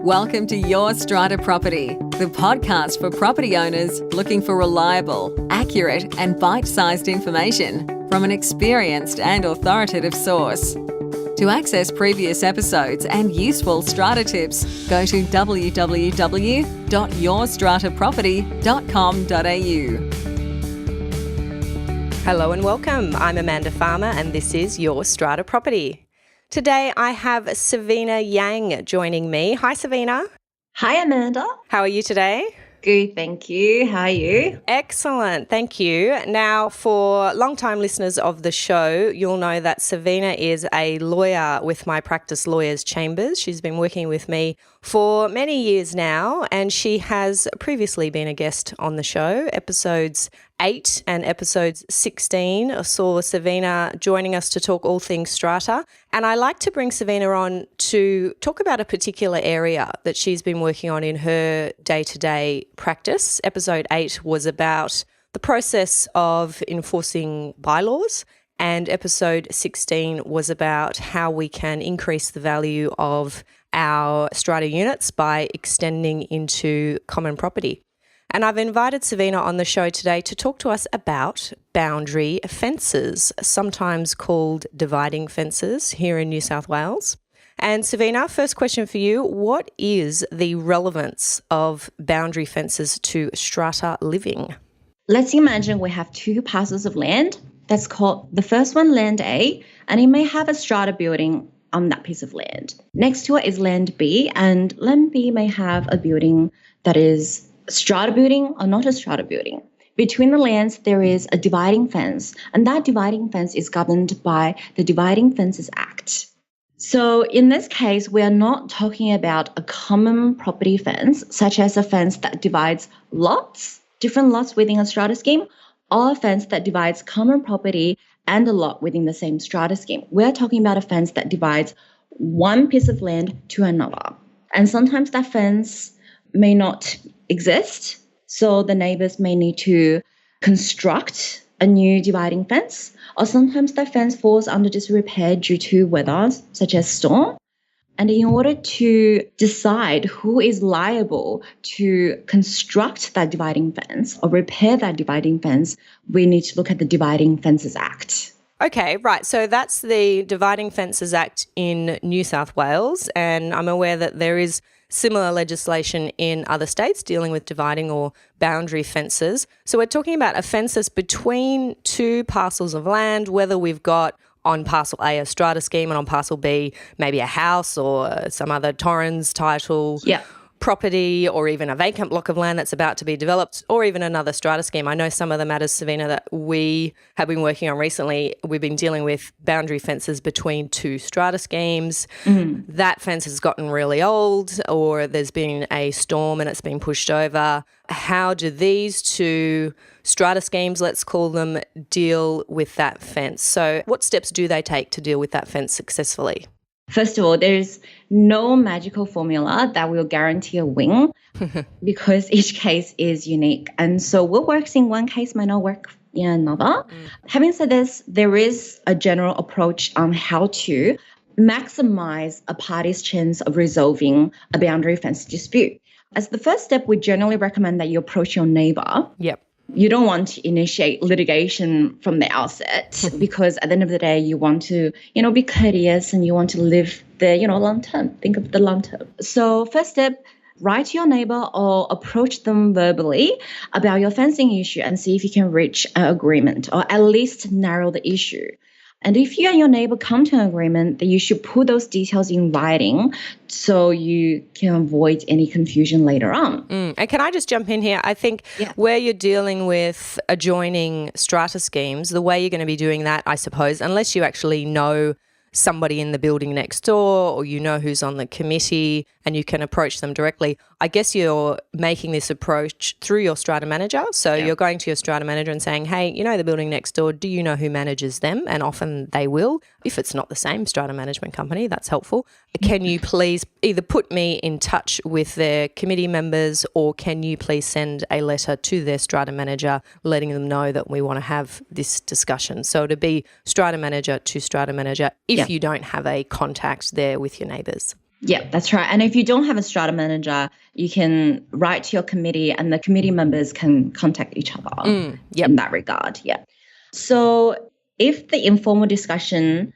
Welcome to Your Strata Property, the podcast for property owners looking for reliable, accurate, and bite-sized information from an experienced and authoritative source. To access previous episodes and useful strata tips, go to www.yourstrataproperty.com.au. Hello and welcome. I'm Amanda Farmer and this is Your Strata Property. Today I have Savina Yang joining me. Hi, Savina. Hi, Amanda. How are you today? Good, thank you. How are you? Excellent, thank you. Now, for long-time listeners of the show, you'll know that Savina is a lawyer with my practice Lawyers Chambers. She's been working with me for many years now, and she has previously been a guest on the show. Episodes 8 and episodes 16 saw Savina joining us to talk all things strata. And I like to bring Savina on to talk about a particular area that she's been working on in her day-to-day practice. Episode 8 was about the process of enforcing bylaws, and episode 16 was about how we can increase the value of our strata units by extending into common property. And I've invited Savina on the show today to talk to us about boundary fences, sometimes called dividing fences here in New South Wales. And Savina, first question for you, what is the relevance of boundary fences to strata living? Let's imagine we have two parcels of land. That's called the first one land A, and it may have a strata building on that piece of land. Next to it is land B, and land B may have a building that is a strata building or not a strata building. Between the lands, there is a dividing fence, and that dividing fence is governed by the Dividing Fences Act. So in this case, we are not talking about a common property fence, such as a fence that divides lots, different lots within a strata scheme, or a fence that divides common property and a lot within the same strata scheme. We're talking about a fence that divides one piece of land to another. And sometimes that fence may not exist, so the neighbors may need to construct a new dividing fence, or sometimes that fence falls under disrepair due to weather, such as storm. And in order to decide who is liable to construct that dividing fence or repair that dividing fence, we need to look at the Dividing Fences Act. Okay, right. So that's the Dividing Fences Act in New South Wales, and I'm aware that there is similar legislation in other states dealing with dividing or boundary fences. So we're talking about offences between two parcels of land, whether we've got on parcel A a strata scheme and on parcel B maybe a house or some other Torrens title property, or even a vacant block of land that's about to be developed, or even another strata scheme. I know some of the matters, Savina, that we have been working on recently, we've been dealing with boundary fences between two strata schemes. Mm-hmm. That fence has gotten really old, or there's been a storm and it's been pushed over. How do these two strata schemes, let's call them, deal with that fence? So what steps do they take to deal with that fence successfully? First of all, there's no magical formula that will guarantee a win because each case is unique. And so what works in one case might not work in another. Having said this, there is a general approach on how to maximize a party's chance of resolving a boundary fence dispute. As the first step, we generally recommend that you approach your neighbor. Yep. You don't want to initiate litigation from the outset because at the end of the day, you want to, be courteous and you want to live the, long term. Think of the long term. So first step, write to your neighbor or approach them verbally about your fencing issue and see if you can reach an agreement or at least narrow the issue. And if you and your neighbor come to an agreement, then you should put those details in writing so you can avoid any confusion later on. And can I just jump in here? I think where you're dealing with adjoining strata schemes, the way you're going to be doing that, I suppose, unless you actually know somebody in the building next door or you know who's on the committee and you can approach them directly, I guess you're making this approach through your strata manager. So you're going to your strata manager and saying, hey, the building next door, do you know who manages them? And often they will. If it's not the same strata management company, that's helpful. Can you please either put me in touch with their committee members, or can you please send a letter to their strata manager letting them know that we want to have this discussion? So to be strata manager to strata manager if you don't have a contact there with your neighbours. Yeah, that's right. And if you don't have a strata manager, you can write to your committee and the committee members can contact each other in that regard. Yeah. So if the informal discussion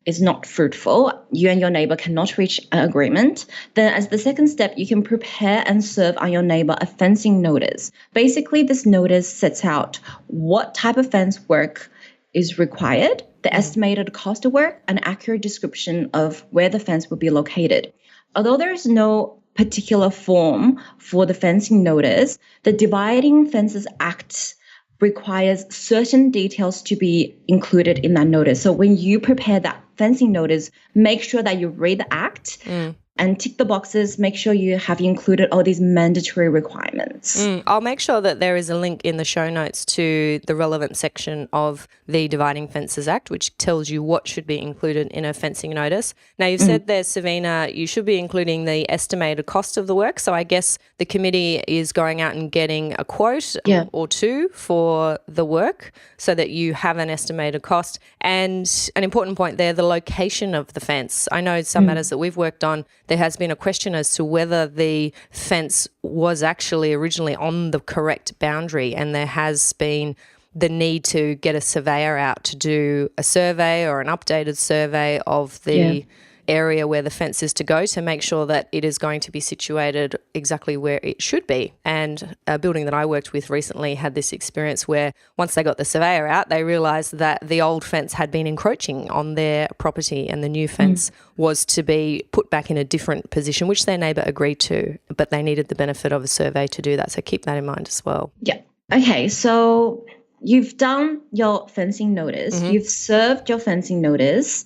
is not fruitful, you and your neighbor cannot reach an agreement, then as the second step, you can prepare and serve on your neighbor a fencing notice. Basically, this notice sets out what type of fence work is required, the estimated cost of work, an accurate description of where the fence will be located. Although there is no particular form for the fencing notice, the Dividing Fences Act requires certain details to be included in that notice. So when you prepare that fencing notice, make sure that you read the act and tick the boxes, make sure you have included all these mandatory requirements. I'll make sure that there is a link in the show notes to the relevant section of the Dividing Fences Act, which tells you what should be included in a fencing notice. Now, you've said there, Savina, you should be including the estimated cost of the work. So I guess the committee is going out and getting a quote or two for the work so that you have an estimated cost. And an important point there, the location of the fence. I know some matters that we've worked on, there has been a question as to whether the fence was actually originally on the correct boundary, and there has been the need to get a surveyor out to do a survey or an updated survey of the area where the fence is to go to make sure that it is going to be situated exactly where it should be. And a building that I worked with recently had this experience where once they got the surveyor out, they realised that the old fence had been encroaching on their property and the new fence was to be put back in a different position, which their neighbour agreed to, but they needed the benefit of a survey to do that. So keep that in mind as well. Yeah. Okay, so you've done your fencing notice, you've served your fencing notice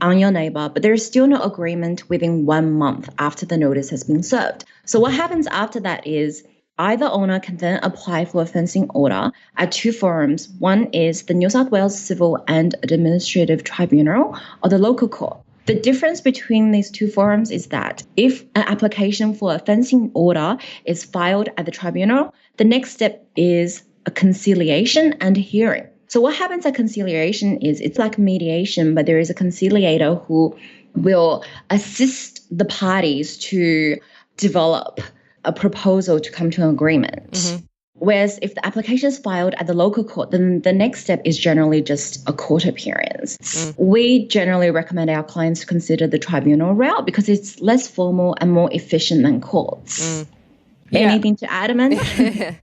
on your neighbor, but there's still no agreement within 1 month after the notice has been served. So what happens after that is either owner can then apply for a fencing order at two forums. One is the New South Wales Civil and Administrative Tribunal or the local court. The difference between these two forums is that if an application for a fencing order is filed at the tribunal, the next step is a conciliation and hearing. So what happens at conciliation is it's like mediation, but there is a conciliator who will assist the parties to develop a proposal to come to an agreement. Whereas if the application is filed at the local court, then the next step is generally just a court appearance. We generally recommend our clients to consider the tribunal route because it's less formal and more efficient than courts. Anything to add, Amanda?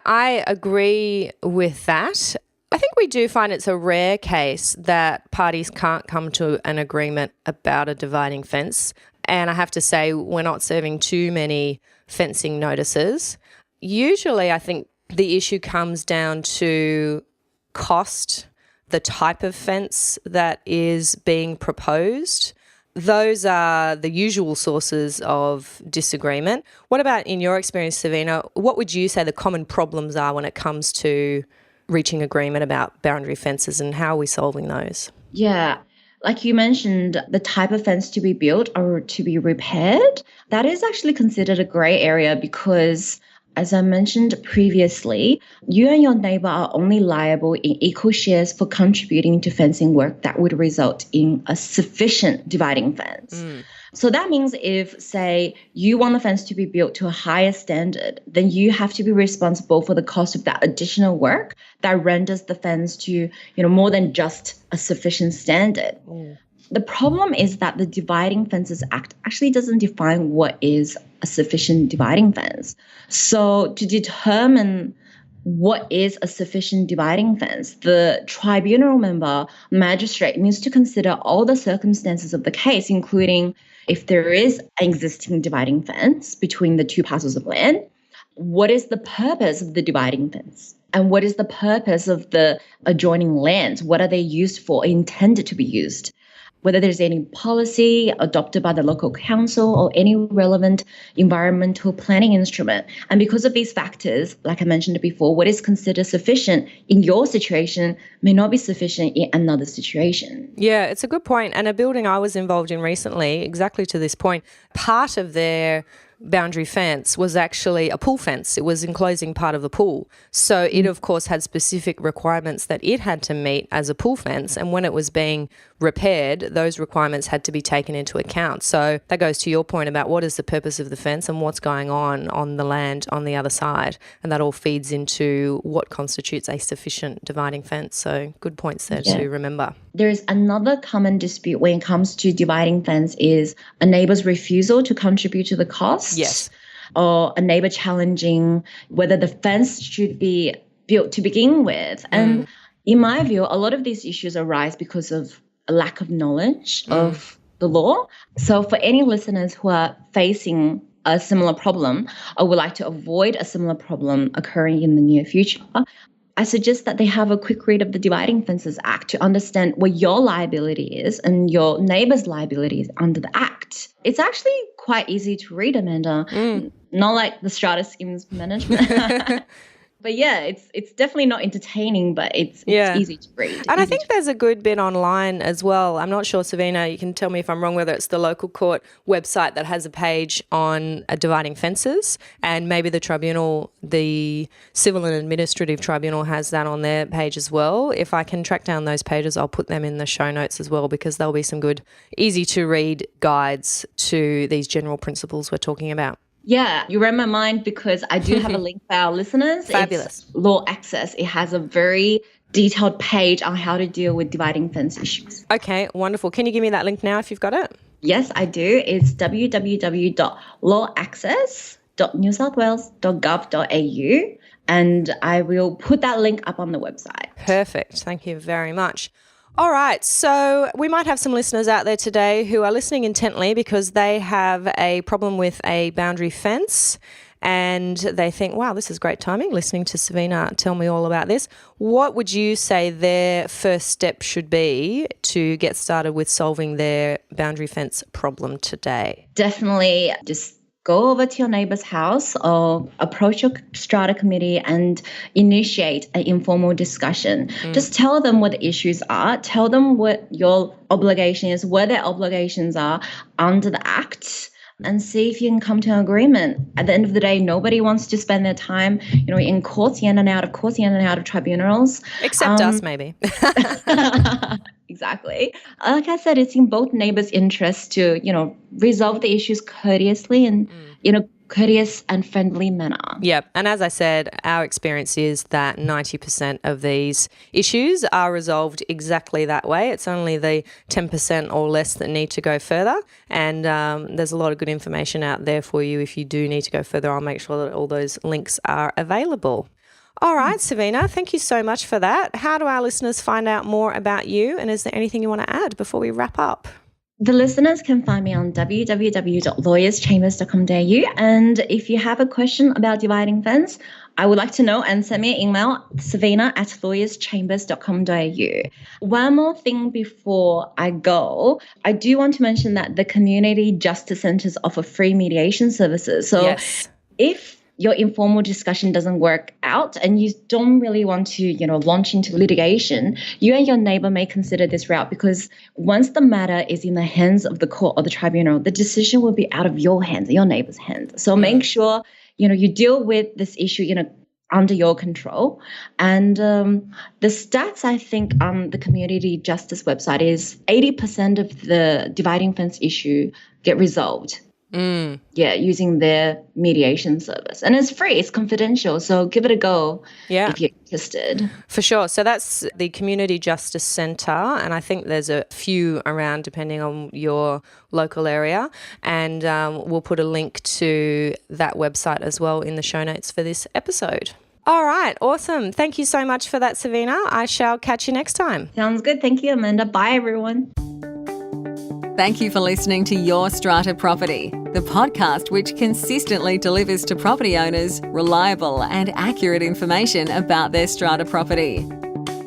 I agree with that. I think we do find it's a rare case that parties can't come to an agreement about a dividing fence. And I have to say, we're not serving too many fencing notices. Usually, I think the issue comes down to cost, the type of fence that is being proposed. Those are the usual sources of disagreement. What about in your experience, Savina? What would you say the common problems are when it comes to reaching agreement about boundary fences, and how are we solving those? Yeah. Like you mentioned, the type of fence to be built or to be repaired, that is actually considered a grey area because, as I mentioned previously, you and your neighbour are only liable in equal shares for contributing to fencing work that would result in a sufficient dividing fence. So that means if, say, you want the fence to be built to a higher standard, then you have to be responsible for the cost of that additional work that renders the fence to, more than just a sufficient standard. The problem is that the Dividing Fences Act actually doesn't define what is a sufficient dividing fence. So to determine what is a sufficient dividing fence, the tribunal member, magistrate, needs to consider all the circumstances of the case, including if there is an existing dividing fence between the two parcels of land, what is the purpose of the dividing fence? And what is the purpose of the adjoining lands? What are they used for, intended to be used? Whether there's any policy adopted by the local council or any relevant environmental planning instrument. And because of these factors, like I mentioned before, what is considered sufficient in your situation may not be sufficient in another situation. Yeah, it's a good point. And a building I was involved in recently, exactly to this point, part of their boundary fence was actually a pool fence. It was enclosing part of the pool. So it, of course, had specific requirements that it had to meet as a pool fence. And when it was being repaired, those requirements had to be taken into account. So that goes to your point about what is the purpose of the fence and what's going on the land on the other side. And that all feeds into what constitutes a sufficient dividing fence. So good points there to remember. There's another common dispute when it comes to dividing fence is a neighbor's refusal to contribute to the cost. Yes. Or a neighbor challenging whether the fence should be built to begin with. And in my view, a lot of these issues arise because of a lack of knowledge of the law. So for any listeners who are facing a similar problem or would like to avoid a similar problem occurring in the near future, I suggest that they have a quick read of the Dividing Fences Act to understand what your liability is and your neighbor's liability is under the Act. It's actually quite easy to read, Amanda. Not like the strata schemes management. But yeah, it's definitely not entertaining, but it's easy to read. And I think there's a good bit online as well. I'm not sure, Savina, you can tell me if I'm wrong, whether it's the local court website that has a page on dividing fences, and maybe the tribunal, the Civil and Administrative Tribunal has that on their page as well. If I can track down those pages, I'll put them in the show notes as well, because there'll be some good, easy to read guides to these general principles we're talking about. Yeah, you read my mind because I do have a link for our listeners. Fabulous. It's Law Access. It has a very detailed page on how to deal with dividing fence issues. Okay, wonderful. Can you give me that link now if you've got it? Yes, I do. It's www.lawaccess.newsouthwales.gov.au, and I will put that link up on the website. Perfect. Thank you very much. All right, so we might have some listeners out there today who are listening intently because they have a problem with a boundary fence and they think, wow, this is great timing, listening to Savina tell me all about this. What would you say their first step should be to get started with solving their boundary fence problem today? Definitely just go over to your neighbor's house or approach your strata committee and initiate an informal discussion. Just tell them what the issues are. Tell them what your obligation is, where their obligations are under the Act, and see if you can come to an agreement. At the end of the day, nobody wants to spend their time, in courts, in and out of courts, in and out of tribunals. Except us, maybe. Exactly. Like I said, it's in both neighbors' interests to, resolve the issues courteously and in a courteous and friendly manner. Yeah. And as I said, our experience is that 90% of these issues are resolved exactly that way. It's only the 10% or less that need to go further. And there's a lot of good information out there for you. If you do need to go further, I'll make sure that all those links are available. All right, Savina, thank you so much for that. How do our listeners find out more about you? And is there anything you want to add before we wrap up? The listeners can find me on www.lawyerschambers.com.au. And if you have a question about dividing fence, I would like to know, and send me an email, savina@lawyerschambers.com.au. One more thing before I go, I do want to mention that the community justice centres offer free mediation services. So yes. If your informal discussion doesn't work out and you don't really want to, launch into litigation, you and your neighbor may consider this route, because once the matter is in the hands of the court or the tribunal, the decision will be out of your hands, your neighbor's hands. So make sure, you deal with this issue, under your control. And the stats, I think, on the community justice website is 80% of the dividing fence issue get resolved. Using their mediation service. And it's free, it's confidential, so give it a go if you're interested. For sure. So that's the Community Justice Centre, and I think there's a few around depending on your local area, and we'll put a link to that website as well in the show notes for this episode. All right, awesome. Thank you so much for that, Savina. I shall catch you next time. Sounds good. Thank you, Amanda. Bye, everyone. Thank you for listening to Your Strata Property, the podcast which consistently delivers to property owners reliable and accurate information about their strata property.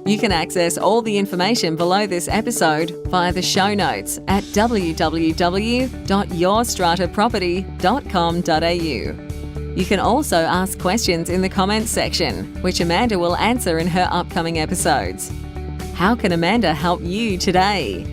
You can access all the information below this episode via the show notes at www.yourstrataproperty.com.au. You can also ask questions in the comments section, which Amanda will answer in her upcoming episodes. How can Amanda help you today?